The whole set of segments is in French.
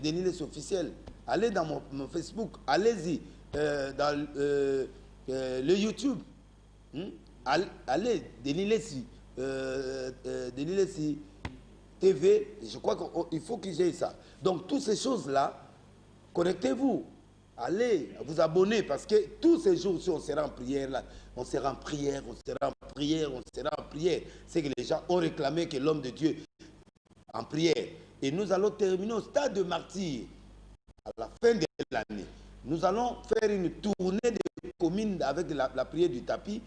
Denis Les officiel. Allez dans mon Facebook. Allez-y dans le YouTube. Allez, Denis Les TV. Je crois qu'il faut qu'ils aient ça. Donc, toutes ces choses-là, connectez-vous. Allez, vous abonner parce que tous ces jours, si on sera en prière, là, on sera en prière, on sera en prière, on sera en prière. C'est que les gens ont réclamé que l'homme de Dieu en prière. Et nous allons terminer au stade de martyr à la fin de l'année. Nous allons faire une tournée de communes avec la prière du tapis.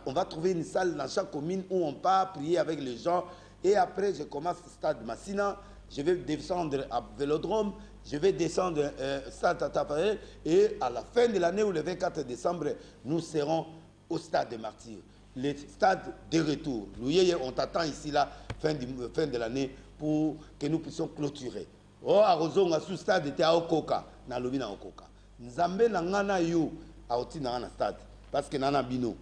On va trouver une salle dans chaque commune où on part prier avec les gens. Et après, je commence au stade de Massina. Je vais descendre à Vélodrome. Je vais descendre stade Tataparel. Et à la fin de l'année, ou le 24 décembre, nous serons au stade de martyr. Le stade de retour. Nous, on t'attend ici, là, fin de l'année, pour que nous puissions clôturer. Oh, à Rozonga, sous stade était à Okoka, na lobi na Okoka. Nzambe na ngana yu a oti na ngana stade, parce que nana bino.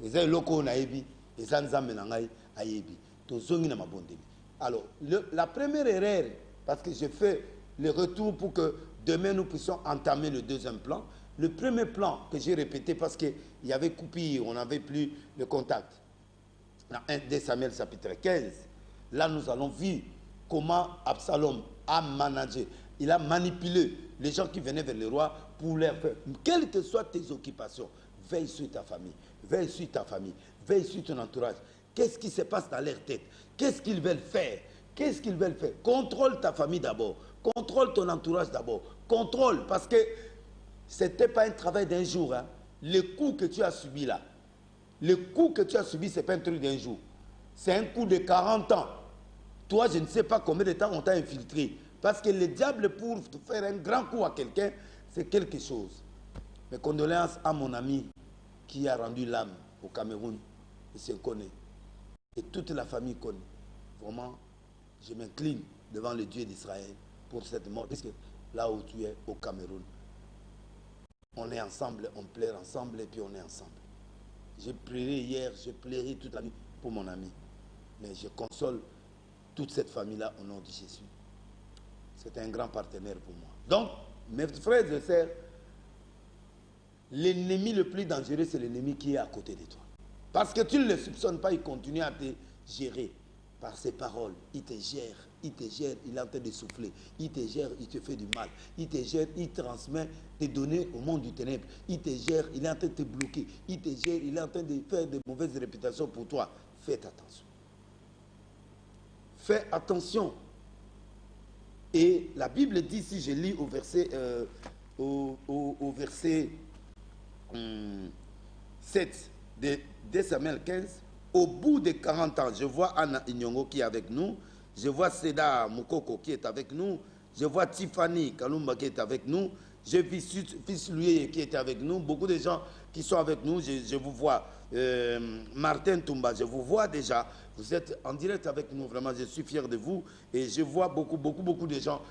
Eza loko na ebi, eza nzambe na ngai a yebi. Tozongi na mabondeli. Alors, la première erreur, parce que je fais le retour pour que demain nous puissions entamer le deuxième plan. Le premier plan que j'ai répété parce qu'il y avait coupure, on n'avait plus le contact. Dans 1 Samuel chapitre 15, là nous allons voir comment Absalom a managé. Il a manipulé les gens qui venaient vers le roi pour leur faire, quelles que soient tes occupations, veille sur ta famille, veille sur ta famille, veille sur ton entourage. Qu'est-ce qui se passe dans leur tête? Qu'est-ce qu'ils veulent faire? Qu'est-ce qu'ils veulent faire? Contrôle ta famille d'abord, contrôle ton entourage d'abord, contrôle, parce que ce n'était pas un travail d'un jour. Hein. Le coup que tu as subi là, le coup que tu as subi, ce n'est pas un truc d'un jour. C'est un coup de 40 ans. Toi, je ne sais pas combien de temps on t'a infiltré. Parce que le diable, pour faire un grand coup à quelqu'un, c'est quelque chose. Mes condoléances à mon ami qui a rendu l'âme au Cameroun. Il se connaît. Et toute la famille connaît. Vraiment, je m'incline devant le Dieu d'Israël pour cette mort. Parce que là où tu es, au Cameroun, on est ensemble, on pleure ensemble et puis on est ensemble. J'ai pleuré hier, j'ai pleuré toute la nuit pour mon ami. Mais je console toute cette famille-là au nom de Jésus. C'est un grand partenaire pour moi. Donc, mes frères et sœurs, l'ennemi le plus dangereux, c'est l'ennemi qui est à côté de toi. Parce que tu ne le soupçonnes pas, il continue à te gérer par ses paroles. Il te gère, il est en train de souffler. Il te gère, il te fait du mal. Il te gère, il transmet tes données au monde du ténèbre. Il te gère, il est en train de te bloquer. Il te gère, il est en train de faire de mauvaises réputations pour toi. Faites attention. Fais attention. Et la Bible dit, si je lis au verset, au verset 7 de Samuel 15, au bout de 40 ans, je vois Anna Inyongo qui est avec nous, je vois Seda Mukoko qui est avec nous, je vois Tiffany Kalumba qui est avec nous, je vis Fils Louis qui est avec nous, beaucoup de gens qui sont avec nous, je vous vois. Martin Toumba, je vous vois déjà, vous êtes en direct avec nous, vraiment je suis fier de vous et je vois beaucoup de gens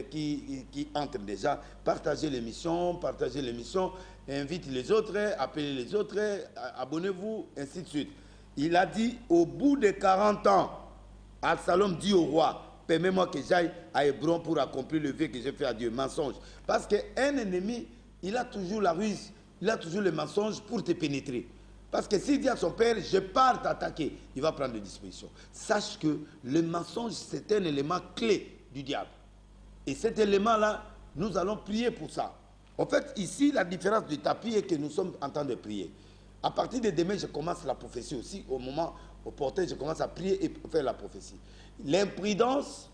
qui entrent déjà. Partagez l'émission, invite les autres, appelez les autres, abonnez-vous, ainsi de suite. Il a dit, au bout de 40 ans, Absalom dit au roi, permets-moi que j'aille à Hébron pour accomplir le vœu que j'ai fait à Dieu. Mensonge. Parce qu'un ennemi, il a toujours la ruse, il a toujours le mensonge pour te pénétrer. Parce que s'il dit à son père, je pars t'attaquer, il va prendre des dispositions. Sache que le mensonge, c'est un élément clé du diable. Et cet élément-là, nous allons prier pour ça. En fait, ici, la différence du tapis est que nous sommes en train de prier. À partir de demain, je commence la prophétie aussi. Au moment opportun, je commence à prier et faire la prophétie. L'imprudence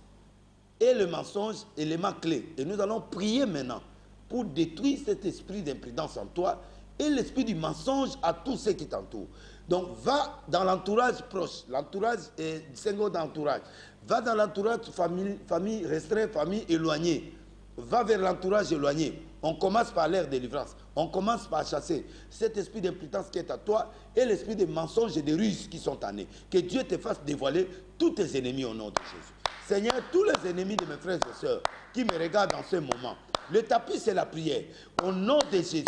et le mensonge, élément clé. Et nous allons prier maintenant pour détruire cet esprit d'imprudence en toi et l'esprit du mensonge à tous ceux qui t'entourent. Donc, va dans l'entourage proche, l'entourage est 5 ans d'entourage. Va dans l'entourage famille restreinte, famille éloignée. Va vers l'entourage éloigné. On commence par l'ère de délivrance. On commence par chasser cet esprit d'imprudence qui est à toi et l'esprit de mensonge et de ruse qui sont en eux. Que Dieu te fasse dévoiler tous tes ennemis au nom de Jésus. Seigneur, tous les ennemis de mes frères et sœurs qui me regardent dans ce moment, le tapis c'est la prière. Au nom de Jésus,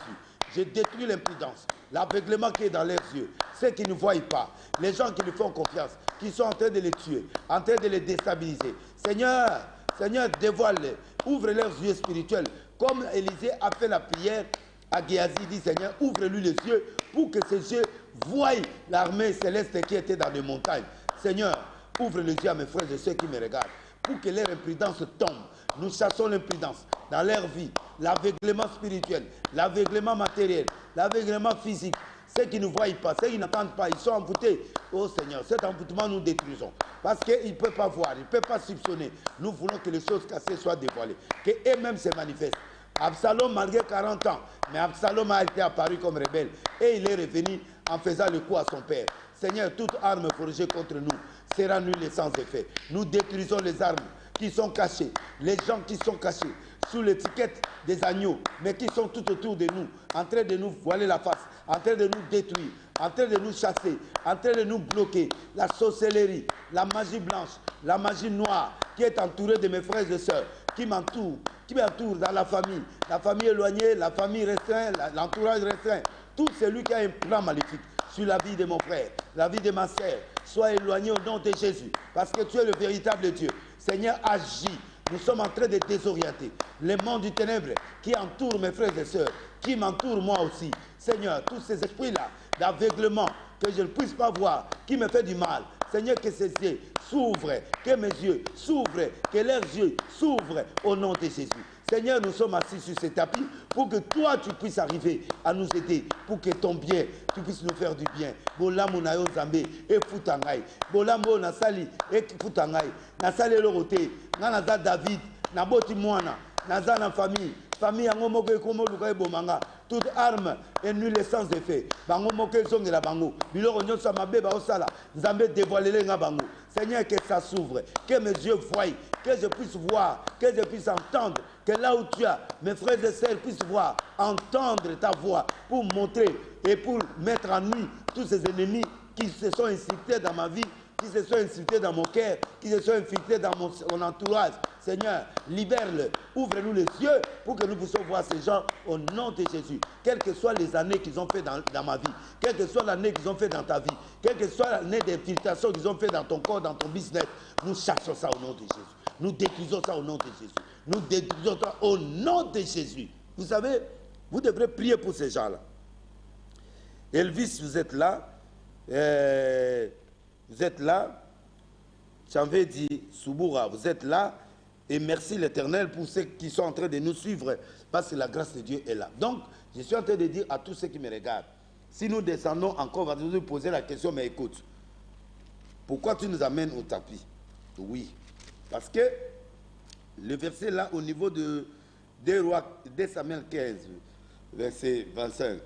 je détruis l'imprudence, l'aveuglement qui est dans leurs yeux, ceux qui ne voient pas, les gens qui lui font confiance, qui sont en train de les tuer, en train de les déstabiliser. Seigneur, Seigneur, dévoile-les. Ouvre leurs yeux spirituels. Comme Élisée a fait la prière à Géasi, dit Seigneur, ouvre-lui les yeux pour que ses yeux voient l'armée céleste qui était dans les montagnes. Seigneur, ouvre les yeux à mes frères et ceux qui me regardent pour que leur imprudence tombe. Nous chassons l'imprudence dans leur vie, l'aveuglement spirituel, l'aveuglement matériel, l'aveuglement physique. Ceux qui ne voient pas, ceux qui n'entendent pas, ils sont envoûtés. Oh Seigneur, cet envoûtement nous détruisons. Parce qu'ils ne peuvent pas voir, ils ne peuvent pas soupçonner. Nous voulons que les choses cassées soient dévoilées, qu'eux-mêmes se manifestent. Absalom, malgré 40 ans, mais Absalom a été apparu comme rebelle. Et il est revenu en faisant le coup à son père. Seigneur, toute arme forgée contre nous sera nulle et sans effet. Nous détruisons les armes qui sont cachées, les gens qui sont cachés sous l'étiquette des agneaux, mais qui sont tout autour de nous, en train de nous voiler la face, en train de nous détruire, en train de nous chasser, en train de nous bloquer. La sorcellerie, la magie blanche, la magie noire qui est entourée de mes frères et sœurs, qui m'entoure dans la famille éloignée, la famille restreinte, l'entourage restreint. Tout celui qui a un plan maléfique sur la vie de mon frère, la vie de ma sœur, sois éloigné au nom de Jésus, parce que tu es le véritable Dieu. Seigneur, agis. Nous sommes en train de désorienter les mondes du ténèbre qui entourent mes frères et sœurs, qui m'entourent moi aussi. Seigneur, tous ces esprits-là d'aveuglement, que je ne puisse pas voir, qui me fait du mal. Seigneur, que ces yeux s'ouvrent, que mes yeux s'ouvrent, que leurs yeux s'ouvrent au nom de Jésus. Seigneur, nous sommes assis sur ce tapis pour que toi, tu puisses arriver à nous aider, pour que ton bien, tu puisses nous faire du bien. Bolamo na yo Zambé, et Futangai. Bolamo na sali, et Futangai. Na sali lorote, na David, na boti mwana, na na famille. Famille yango moko ekomo luka ebomanga. Toute arme est nulle et sans effet. Bango moko ezongela bango. Biloko nyonso mabe ba osala. Nzambe dévoilele nga bango. Seigneur, que ça s'ouvre, que mes yeux voient, que je puisse voir, que je puisse entendre, que là où tu as, mes frères et sœurs puissent voir, entendre ta voix pour montrer et pour mettre en nuit tous ces ennemis qui se sont incités dans ma vie, qui se sont infiltrés dans mon cœur, qui se sont infiltrés dans mon entourage. Seigneur, libère-le, ouvre-nous les yeux pour que nous puissions voir ces gens au nom de Jésus. Quelles que soient les années qu'ils ont fait dans ma vie, quelle que soit l'année qu'ils ont fait dans ta vie, quelle que soit l'année d'infiltration qu'ils ont fait dans ton corps, dans ton business, nous chassons ça au nom de Jésus. Nous détruisons ça au nom de Jésus. Nous détruisons ça au nom de Jésus. Vous savez, vous devrez prier pour ces gens-là. Elvis, vous êtes là. Vous êtes là. J'avais dit, Souboura, vous êtes là. Et merci l'Éternel pour ceux qui sont en train de nous suivre, parce que la grâce de Dieu est là. Donc, je suis en train de dire à tous ceux qui me regardent, si nous descendons encore, on va nous poser la question, mais écoute, pourquoi tu nous amènes au tapis? Oui, parce que le verset là, au niveau de 2 Samuel 15, verset 25,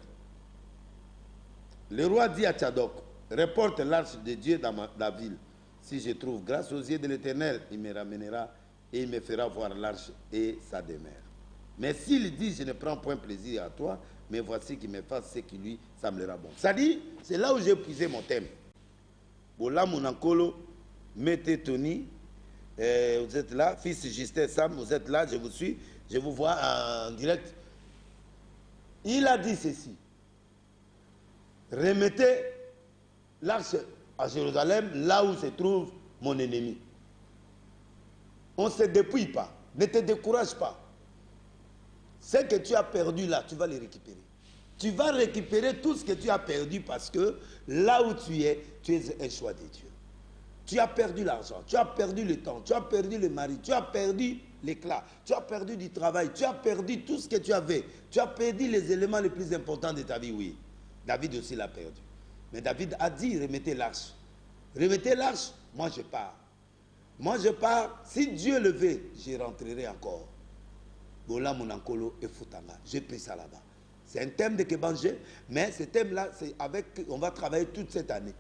le roi dit à Tchadok, reporte l'arche de Dieu dans la ville. Si je trouve grâce aux yeux de l'Éternel, il me ramènera et il me fera voir l'arche et sa demeure. Mais s'il dit, je ne prends point plaisir à toi, mais voici qu'il me fasse ce qui lui semblera bon. Ça dit, c'est là où j'ai épuisé mon thème. Bola Monankolo, mettez Tony, vous êtes là, fils Justin Sam, vous êtes là, je vous suis, je vous vois en direct. Il a dit ceci, remettez l'arche à Jérusalem, là où se trouve mon ennemi. On ne se dépouille pas, ne te décourage pas. Ce que tu as perdu là, tu vas le récupérer. Tu vas récupérer tout ce que tu as perdu parce que là où tu es un choix de Dieu. Tu as perdu l'argent, tu as perdu le temps, tu as perdu le mari, tu as perdu l'éclat, tu as perdu du travail, tu as perdu tout ce que tu avais. Tu as perdu les éléments les plus importants de ta vie, oui. David aussi l'a perdu. Mais David a dit, remettez l'arche. Remettez l'arche, moi je pars. Moi je pars, si Dieu le veut, j'y rentrerai encore. Bola Monankolo et Futanga. J'ai pris ça là-bas. C'est un thème de Kébangé, mais ce thème-là, c'est avec, on va travailler toute cette année.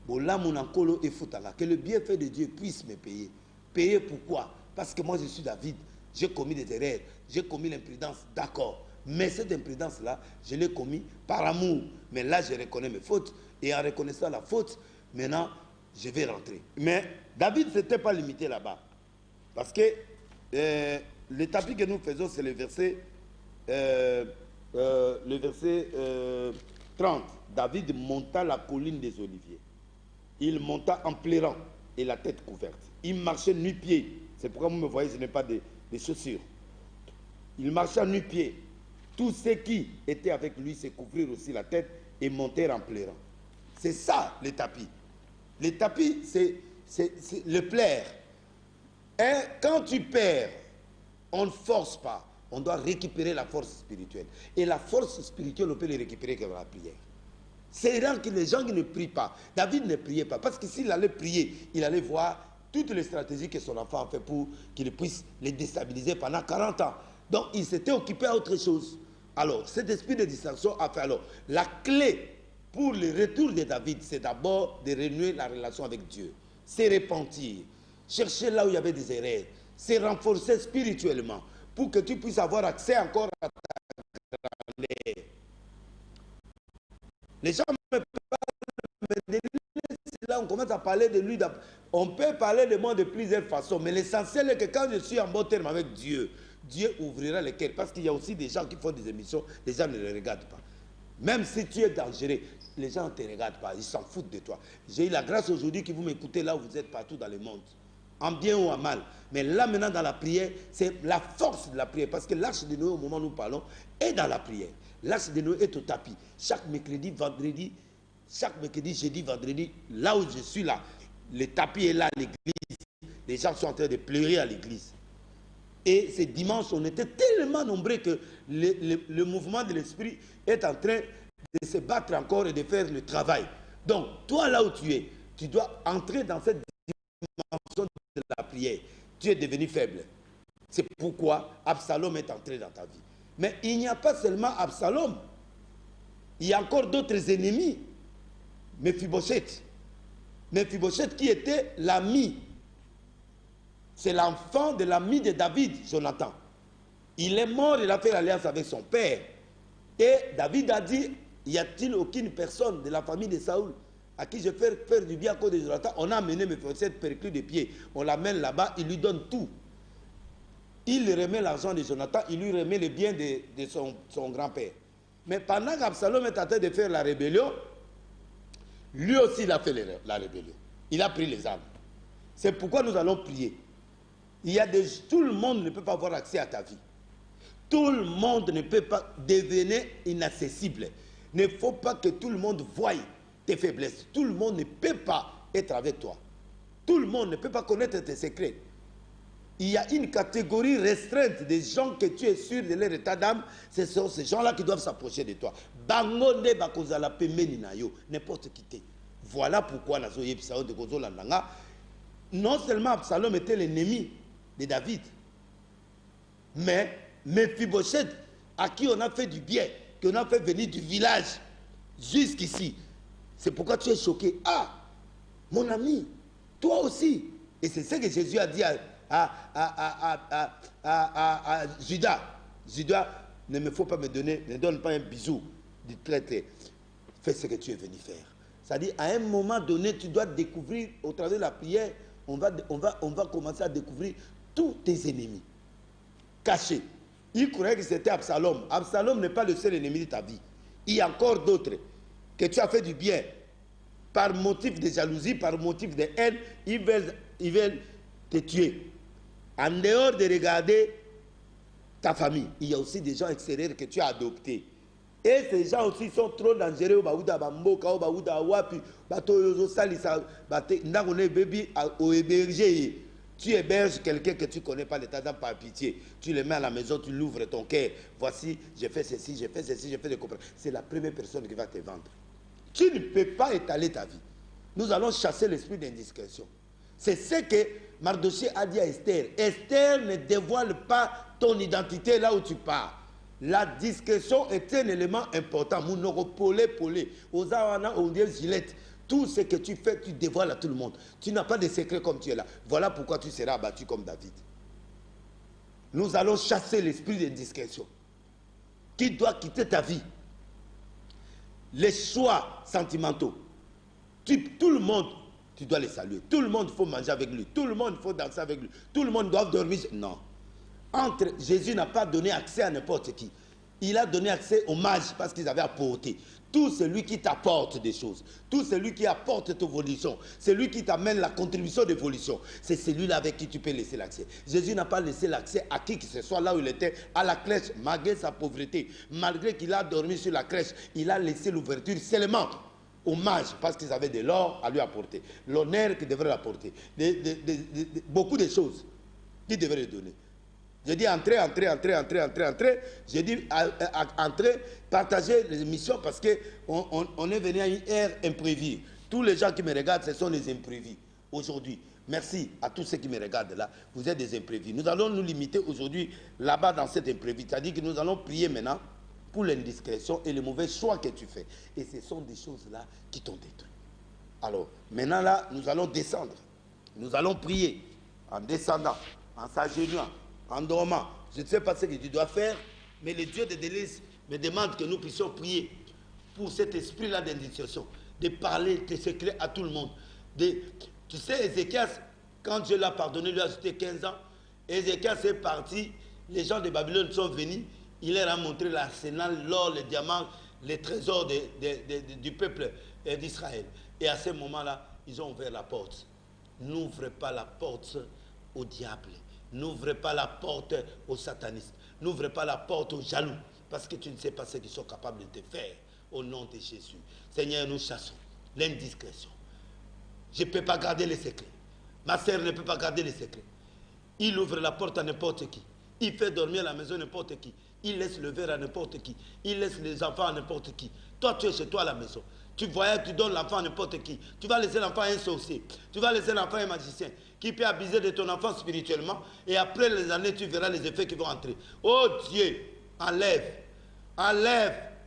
Bola Monankolo et Futanga. Que le bienfait de Dieu puisse me payer. Payer pourquoi? Parce que moi je suis David. J'ai commis des erreurs. J'ai commis l'imprudence, d'accord. Mais cette imprudence-là, je l'ai commis par amour. Mais là, je reconnais mes fautes. Et en reconnaissant la faute, maintenant, je vais rentrer. Mais David ne s'était pas limité là-bas. Parce que le tapis que nous faisons, c'est le verset 30. David monta la colline des Oliviers. Il monta en pleurant et la tête couverte. Il marchait nu-pied C'est pourquoi vous me voyez, je n'ai pas de chaussures. Il marchait en nu-pied. Tous ceux qui étaient avec lui se couvrirent aussi la tête et montèrent en pleurant. C'est ça, les tapis. Les tapis, c'est le plaire. Et quand tu perds, on ne force pas. On doit récupérer la force spirituelle. Et la force spirituelle, on peut les récupérer que dans la prière. C'est rare que les gens qui ne prient pas. David ne priait pas. Parce que s'il allait prier, il allait voir toutes les stratégies que son enfant a fait pour qu'il puisse les déstabiliser pendant 40 ans. Donc, il s'était occupé à autre chose. Alors, cet esprit de distraction a fait alors. La clé pour le retour de David, c'est d'abord de renouer la relation avec Dieu. C'est repentir. Chercher là où il y avait des erreurs. C'est renforcer spirituellement pour que tu puisses avoir accès encore à ta grandeur. Les gens me parlent, mais là on commence à parler de lui. On peut parler de moi de plusieurs façons, mais l'essentiel est que quand je suis en bon terme avec Dieu, Dieu ouvrira les cœurs. Parce qu'il y a aussi des gens qui font des émissions, les gens ne les regardent pas. Même si tu es dangereux, les gens ne te regardent pas, ils s'en foutent de toi. J'ai eu la grâce aujourd'hui que vous m'écoutez là où vous êtes partout dans le monde, en bien ou en mal. Mais là maintenant dans la prière, c'est la force de la prière. Parce que l'arche de Noé, au moment où nous parlons, est dans la prière. L'arche de Noé est au tapis. Chaque mercredi, vendredi, jeudi, vendredi, là où je suis là, le tapis est là à l'église. Les gens sont en train de pleurer à l'église. Et ce dimanche, on était tellement nombreux que le mouvement de l'esprit est en train de se battre encore et de faire le travail. Donc, toi là où tu es, tu dois entrer dans cette dimension de la prière. Tu es devenu faible. C'est pourquoi Absalom est entré dans ta vie. Mais il n'y a pas seulement Absalom. Il y a encore d'autres ennemis. Mephibosheth. Mephibosheth qui était l'ami. C'est l'enfant de l'ami de David, Jonathan. Il est mort, il a fait l'alliance avec son père. Et David a dit, y a-t-il aucune personne de la famille de Saoul à qui je vais faire du bien à cause de Jonathan? On a amené Mephibosheth perclus de pied. On l'amène là-bas, il lui donne tout. Il lui remet l'argent de Jonathan, il lui remet le bien de son grand-père. Mais pendant qu'Absalom est en train de faire la rébellion, lui aussi il a fait la rébellion. Il a pris les armes. C'est pourquoi nous allons prier. Tout le monde ne peut pas avoir accès à ta vie. Tout le monde ne peut pas devenir inaccessible. Il ne faut pas que tout le monde voie tes faiblesses. Tout le monde ne peut pas être avec toi. Tout le monde ne peut pas connaître tes secrets. Il y a une catégorie restreinte des gens que tu es sûr de leur état d'âme. Ce sont ces gens-là qui doivent s'approcher de toi. Bangonde bakozala pemeni na yo, n'importe qui. Voilà pourquoi non seulement Absalom était l'ennemi de David, mais Mephibosheth, à qui on a fait du bien, qu'on a fait venir du village jusqu'ici. C'est pourquoi tu es choqué. Ah, mon ami, toi aussi. Et c'est ce que Jésus a dit à Judas. Judas, ne me faut pas me donner, ne donne pas un bisou du traître. Fais ce que tu es venu faire. C'est-à-dire, à un moment donné, tu dois découvrir, au travers de la prière, on va commencer à découvrir tous tes ennemis cachés. Il croyait que c'était Absalom. Absalom n'est pas le seul ennemi de ta vie. Il y a encore d'autres que tu as fait du bien. Par motif de jalousie, par motif de haine, ils veulent te tuer. En dehors de regarder ta famille, il y a aussi des gens extérieurs que tu as adoptés. Et ces gens aussi sont trop dangereux. Tu héberges quelqu'un que tu ne connais pas, l'état d'âme par pitié. Tu le mets à la maison, tu l'ouvres ton cœur. Voici, j'ai fait ceci, j'ai fait ceci, j'ai fait des comparaisons. C'est la première personne qui va te vendre. Tu ne peux pas étaler ta vie. Nous allons chasser l'esprit d'indiscrétion. C'est ce que Mardochée a dit à Esther. Esther ne dévoile pas ton identité là où tu pars. La discrétion est un élément important. Tout ce que tu fais, tu dévoiles à tout le monde. Tu n'as pas de secret comme tu es là. Voilà pourquoi tu seras abattu comme David. Nous allons chasser l'esprit de discrétion qui doit quitter ta vie. Les choix sentimentaux. Tout le monde, tu dois les saluer. Tout le monde, il faut manger avec lui. Tout le monde, il faut danser avec lui. Tout le monde doit dormir. Non. Jésus n'a pas donné accès à n'importe qui. Il a donné accès aux mages parce qu'ils avaient apporté. Tout celui qui t'apporte des choses, tout celui qui apporte ton évolution, celui qui t'amène la contribution d'évolution, c'est celui-là avec qui tu peux laisser l'accès. Jésus n'a pas laissé l'accès à qui que ce soit là où il était, à la crèche, malgré sa pauvreté, malgré qu'il a dormi sur la crèche, il a laissé l'ouverture seulement aux mages, parce qu'ils avaient de l'or à lui apporter, l'honneur qu'ils devraient apporter, beaucoup de choses qu'ils devraient lui donner. Je dis entrez. Je dis entrez, partagez les émissions parce qu'on est venu à une ère imprévue. Tous les gens qui me regardent, ce sont les imprévus aujourd'hui. Merci à tous ceux qui me regardent là. Vous êtes des imprévus. Nous allons nous limiter aujourd'hui là-bas dans cet imprévu. C'est-à-dire que nous allons prier maintenant pour l'indiscrétion et les mauvais choix que tu fais. Et ce sont des choses-là qui t'ont détruit. Alors, maintenant là, nous allons descendre. Nous allons prier en descendant, en s'agenouillant, en dormant. Je ne sais pas ce que tu dois faire, mais le Dieu de délices me demande que nous puissions prier pour cet esprit-là d'indiscrétion, de parler tes secrets à tout le monde. Tu sais, Ézéchias, quand Dieu l'a pardonné, lui a ajouté 15 ans, Ézéchias est parti, les gens de Babylone sont venus, il leur a montré l'arsenal, l'or, les diamants, les trésors du peuple d'Israël. Et à ce moment-là, ils ont ouvert la porte. N'ouvrez pas la porte au diable. N'ouvrez pas la porte aux satanistes. N'ouvrez pas la porte aux jaloux. Parce que tu ne sais pas ce qu'ils sont capables de te faire. Au nom de Jésus. Seigneur, nous chassons l'indiscrétion. Je ne peux pas garder les secrets. Ma sœur ne peut pas garder les secrets. Il ouvre la porte à n'importe qui. Il fait dormir à la maison n'importe qui. Il laisse le verre à n'importe qui. Il laisse les enfants à n'importe qui. Toi, tu es chez toi à la maison. Tu voyages, tu donnes l'enfant à n'importe qui. Tu vas laisser l'enfant à un sorcier. Tu vas laisser l'enfant à un magicien qui peut abuser de ton enfant spirituellement. Et après les années, tu verras les effets qui vont entrer. Oh Dieu, enlève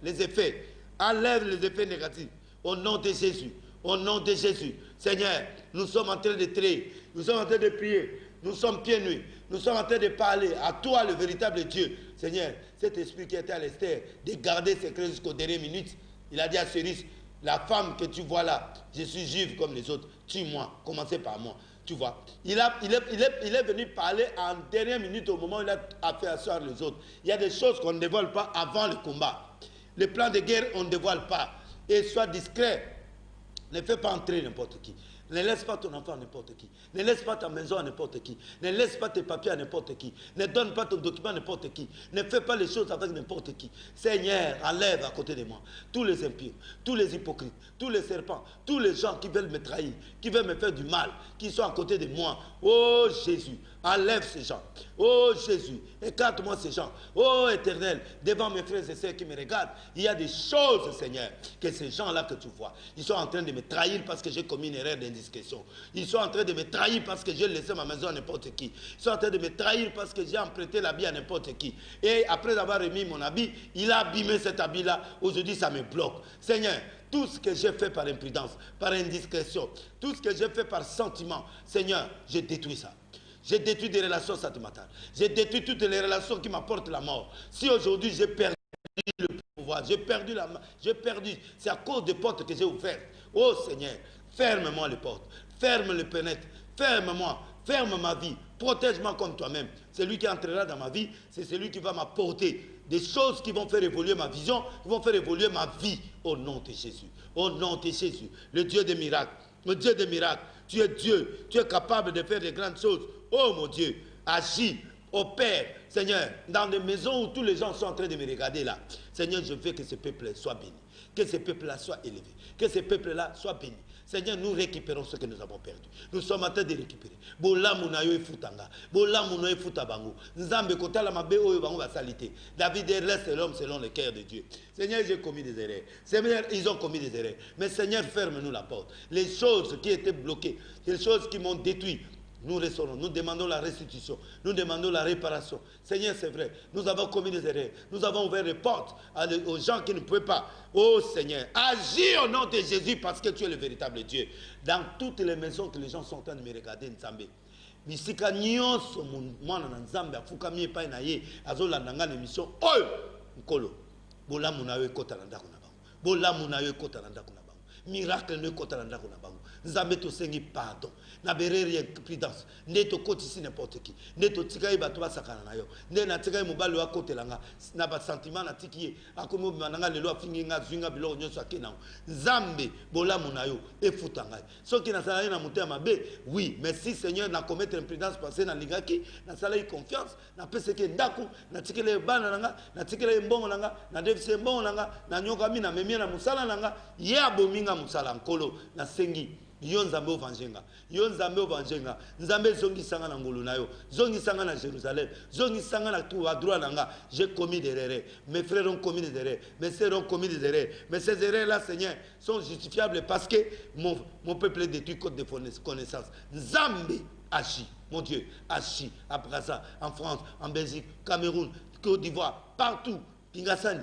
les effets. Enlève les effets négatifs. Au nom de Jésus. Au nom de Jésus. Seigneur, nous sommes en train de prier. Nous sommes en train de prier. Nous sommes pieds nus. Nous sommes en train de parler à toi, le véritable Dieu. Seigneur, cet esprit qui était à l'Esther, de garder secret jusqu'aux dernières minutes, il a dit à Cyrus, la femme que tu vois là, je suis juive comme les autres, tue-moi, commencez par moi. Tu vois, il est venu parler en dernière minute au moment où il a fait asseoir les autres. Il y a des choses qu'on ne dévoile pas avant le combat. Les plans de guerre, on ne dévoile pas. Et sois discret. Ne fais pas entrer n'importe qui. Ne laisse pas ton enfant à n'importe qui. Ne laisse pas ta maison à n'importe qui. Ne laisse pas tes papiers à n'importe qui. Ne donne pas ton document à n'importe qui. Ne fais pas les choses avec n'importe qui. Seigneur, enlève à côté de moi tous les impies, tous les hypocrites, tous les serpents, tous les gens qui veulent me trahir, qui veulent me faire du mal, qui sont à côté de moi. Oh Jésus, enlève ces gens. Oh Jésus, écarte-moi ces gens. Oh Éternel, devant mes frères et sœurs qui me regardent, il y a des choses, Seigneur, que ces gens-là que tu vois, ils sont en train de me trahir parce que j'ai commis une erreur d'indiscrétion. Ils sont en train de me trahir parce que j'ai laissé ma maison à n'importe qui. Ils sont en train de me trahir parce que j'ai emprunté l'habit à n'importe qui. Et après avoir remis mon habit, il a abîmé cet habit-là. Aujourd'hui, ça me bloque. Seigneur, tout ce que j'ai fait par imprudence, par indiscrétion, tout ce que j'ai fait par sentiment, Seigneur, je détruis ça. J'ai détruit des relations sentimentales. J'ai détruit toutes les relations qui m'apportent la mort. Si aujourd'hui j'ai perdu le pouvoir, j'ai perdu la main, c'est à cause des portes que j'ai ouvertes. Oh Seigneur, ferme-moi les portes, ferme les fenêtres, ferme-moi, ferme ma vie, protège-moi comme toi-même. Celui qui entrera dans ma vie, c'est celui qui va m'apporter des choses qui vont faire évoluer ma vision, qui vont faire évoluer ma vie. Au nom de Jésus, au nom de Jésus, le Dieu des miracles, le Dieu des miracles. Tu es Dieu, tu es capable de faire de grandes choses. Oh mon Dieu, agis, opère, Seigneur, dans des maisons où tous les gens sont en train de me regarder là. Seigneur, je veux que ce peuple soit béni, que ce peuple-là soit élevé, que ce peuple-là soit béni. Seigneur, nous récupérons ce que nous avons perdu. Nous sommes en train de récupérer. Bola munayo efutanga, bola munayo efutabango. Nzambe kotala mabe oyo bango basalite. David laisse l'homme selon le cœur de Dieu. Seigneur, j'ai commis des erreurs. Seigneur, ils ont commis des erreurs. Mais Seigneur, ferme-nous la porte. Les choses qui étaient bloquées, les choses qui m'ont détruit, nous restaurons, nous demandons la restitution, nous demandons la réparation. Seigneur, c'est vrai, nous avons commis des erreurs, nous avons ouvert les portes aux gens qui ne pouvaient pas. Oh Seigneur, agis au nom de Jésus parce que tu es le véritable Dieu. Dans toutes les maisons que les gens sont en train de me regarder, Nzambe, bisika nyonso mwana na Nzambe afukami epai na ye azolanda nga na émission oyo nkolo bolamu na yo ekota na ndako na bango, bolamu na yo ekota na ndako na bango. miracle ne kota na ndako na bango nzambe tosengi pardon na bereri impudence nde tokotisi n'importe qui nde totikai bato basakana na yo nde natikai mobali wakotelanga na basentiment natiki ye akomi obima na nga lelo afingi nga zwinga biloko nyonso ake nango nzambe bolamu na yo efuta ngai soki nasalaki na motema mabe oui merci Seigneur na commettre impudence parce nalingaki nasalaki confiance napesaki ndako natikeli bana na nga natikeli mbongo na nga na defise mbongo na nga na nyokami na memie na musala na nga ye abominga musala nkolo nasengi yo nzambe ovangenga yo nzambe ovangenga nzambe zongisanga na ngulu na yo zongisanga na Jérusalem zongisanga na tout à droit nanga j'ai commis des erreurs mes frères ont commis des erreurs mes sœurs ont commis des erreurs mais ces erreurs là Seigneur sont justifiables parce que mon peuple est détruit côte de connaissance nzambe agit mon Dieu agit à Brazza en France en Belgique Cameroun Côte d'Ivoire partout Kingasani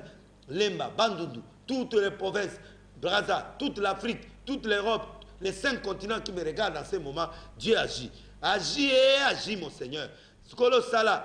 Lemba Bandundu toutes les provinces Brazza toute l'Afrique toute l'Europe les 5 continents qui me regardent en ce moment, Dieu agit. Agis et agis, mon Seigneur. Nkolo sala,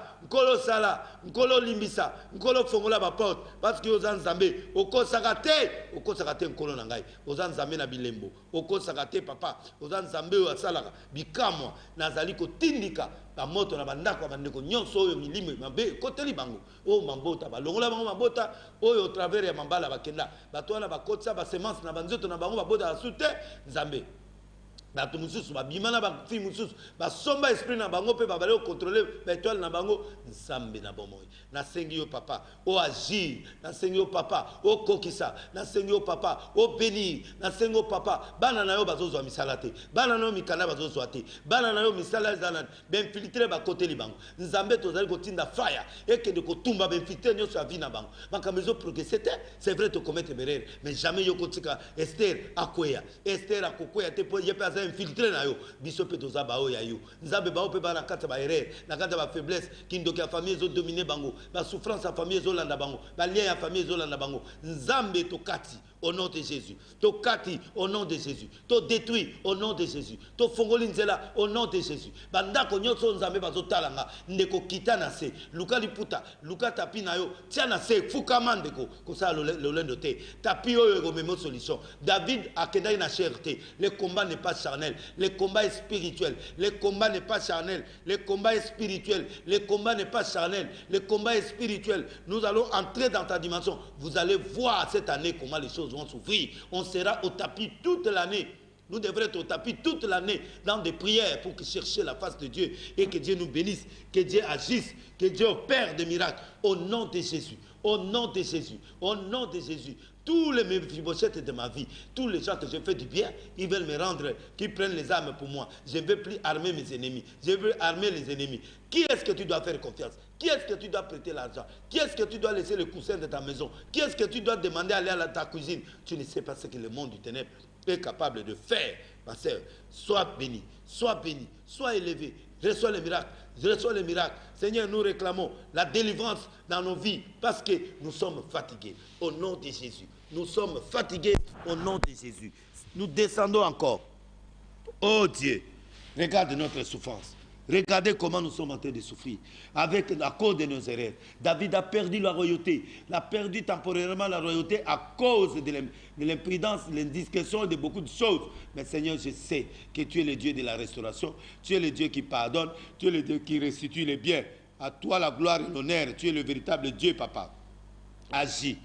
nkolo limbisa, nkolo fongola ba porte parce que ozan nzambe, oko sakate nkolo na ngai. Ozan nzambe na bilembo, oko sakate papa, ozan nzambe o asalaka bikamwa nazali ko tindika ba moto na bandako bandeko nyonso oyo milimo mabe koteli bango. O mambota ba longola bango mambota oyo au travers ya mambala bakenda. Bato na bakotsa ba semence na banzoto na bango babota asute nzambe. Bato mususu babima na ba fi mususu ba somba esprit na bango pe ba bale contrôler ba étoile na bango nzambe na bomoy na sengi yo papa o agir na sengi yo papa o kokisa na sengi yo papa o bénir na sengi yo papa bana na yo bazozwa misala te bana na yo mikanda bazozwa te bana na yo misala zana ben filtrer ba côté libango nzambe tozali kotinda fire et que de kotumba ben filtrer nyo sa vie na bango bakamezo progresser c'est vrai to commettre erreur mais jamais yo kotika Esther akoya te po ye pas infiltré na yo biso pe toza ba o ya yo nzambe ba o pe ba na kata ba erreur na kata ba faiblesse kindoki ya famille zo dominer bango ba souffrance ya famille zo landa bango ba lien ya famille zo landa bango nzambe to kati au nom de Jésus to kati au nom de Jésus to détruit au nom de Jésus to fongoli nzela au nom de Jésus bandako nyonso nzambe bazo talanga ndeko kita na se luka liputa luka tapi na yo tia na se fukama ndeko ko sa lolendo te tapi oyo ko memo solution David akendaki na cherté le combat n'est pas charnel le combat est spirituel le combat n'est pas charnel le combat est spirituel le combat n'est pas charnel le combat est spirituel nous allons entrer dans ta dimension vous allez voir cette année comment les choses vont s'ouvrir on sera au tapis toute l'année. Nous devrions être au tapis toute l'année dans des prières pour chercher la face de Dieu et que Dieu nous bénisse, que Dieu agisse, que Dieu opère des miracles. Au nom de Jésus, au nom de Jésus, au nom de Jésus. Tous les Méphibosheth de ma vie, tous les gens que je fais du bien, ils veulent me rendre, qu'ils prennent les armes pour moi. Je ne veux plus armer mes ennemis. Je veux armer les ennemis. Qui est-ce que tu dois faire confiance? Qui est-ce que tu dois prêter l'argent? Qui est-ce que tu dois laisser le coussin de ta maison? Qui est-ce que tu dois demander d'aller à ta cuisine? Tu ne sais pas ce que le monde du ténèbre est capable de faire, ma sœur. Sois béni, sois élevé, reçois les miracles, reçois les miracles. Seigneur, nous réclamons la délivrance dans nos vies parce que nous sommes fatigués. Au nom de Jésus, nous sommes fatigués au nom de Jésus. Nous descendons encore. Oh Dieu, regarde notre souffrance. Regardez comment nous sommes en train de souffrir à cause de nos erreurs. David a perdu la royauté. Il a perdu temporairement la royauté à cause de l'imprudence, de l'indiscrétion et de beaucoup de choses. Mais Seigneur, je sais que tu es le Dieu de la restauration. Tu es le Dieu qui pardonne. Tu es le Dieu qui restitue les biens. À toi la gloire et l'honneur. Tu es le véritable Dieu, Papa. Agis.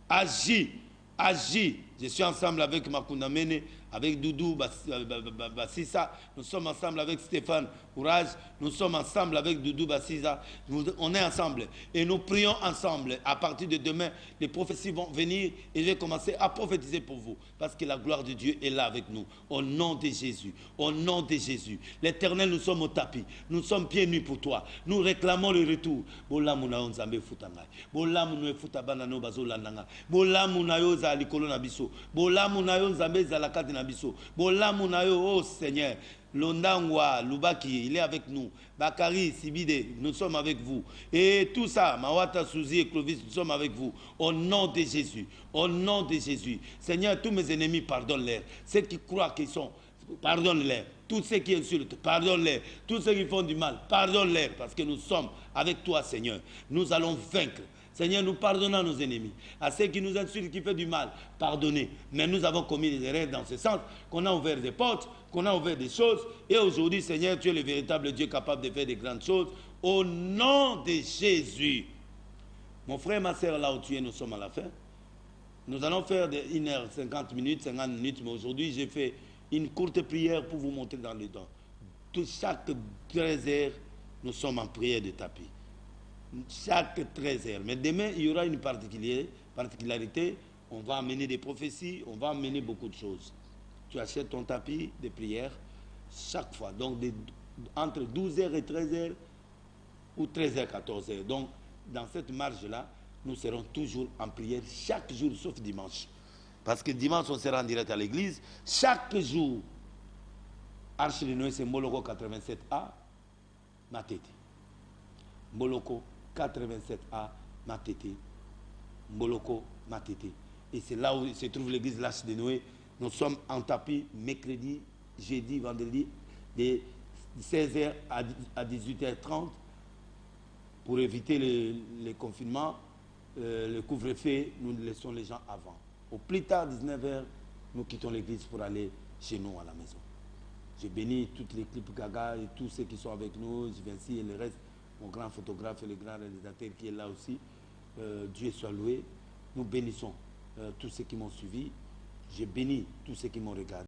Agis. Agis. Je suis ensemble avec Makunda Mene, avec Doudou Bassissa. Nous sommes ensemble avec Stéphane Courage. Nous sommes ensemble avec Doudou Bassissa. On est ensemble. Et nous prions ensemble. À partir de demain, les prophéties vont venir et je vais commencer à prophétiser pour vous. Parce que la gloire de Dieu est là avec nous. Au nom de Jésus. Au nom de Jésus. L'Éternel, nous sommes au tapis. Nous sommes pieds nus pour toi. Nous réclamons le retour. Bolamu na yo nzambe zalakati na biso. Bolamu na yo, oh Seigneur. Londangwa, Lubaki, il est avec nous. Bakari, Sibide, nous sommes avec vous. Et tout ça, Mawata, Souzi et Clovis, nous sommes avec vous. Au nom de Jésus. Au nom de Jésus. Seigneur, tous mes ennemis, pardonne-les. Ceux qui croient qu'ils sont, pardonne-les. Tous ceux qui insultent, pardonne-les. Tous ceux qui font du mal, pardonne-les. Parce que nous sommes avec toi, Seigneur. Nous allons vaincre. Seigneur, nous pardonnons à nos ennemis, à ceux qui nous insultent, qui font du mal, pardonnez. Mais nous avons commis des erreurs dans ce sens, qu'on a ouvert des portes, qu'on a ouvert des choses. Et aujourd'hui, Seigneur, tu es le véritable Dieu capable de faire des grandes choses. Au nom de Jésus. Mon frère, ma soeur, là où tu es, nous sommes à la fin. Nous allons faire 1h50 minutes, 50 minutes, mais aujourd'hui, j'ai fait une courte prière pour vous montrer dans le temps. Chaque 13 heures, nous sommes en prière de tapis. Chaque 13 heures. Mais demain, il y aura une particularité. On va amener des prophéties, on va amener beaucoup de choses. Tu achètes ton tapis de prière chaque fois. Donc, entre 12h et 13h ou 13h, 14h. Donc, dans cette marge-là, nous serons toujours en prière chaque jour, sauf dimanche. Parce que dimanche, on sera en direct à l'église. Chaque jour, Arche de Noé, c'est Moloko 87A, Matete. Moloko 87A, Matete. Moloko, Matete. Et c'est là où se trouve l'église l'Arche de Noé. Nous sommes en tapis mercredi, jeudi, vendredi, de 16h à 18h30 pour éviter le confinement. Le couvre-feu, nous laissons les gens avant. Au plus tard, 19h, nous quittons l'église pour aller chez nous à la maison. Je bénis toute l'équipe Gaga et tous ceux qui sont avec nous, Givenchy et le reste, mon grand photographe et le grand réalisateur qui est là aussi. Dieu soit loué. Nous bénissons tous ceux qui m'ont suivi. Je bénis tous ceux qui m'ont regardé.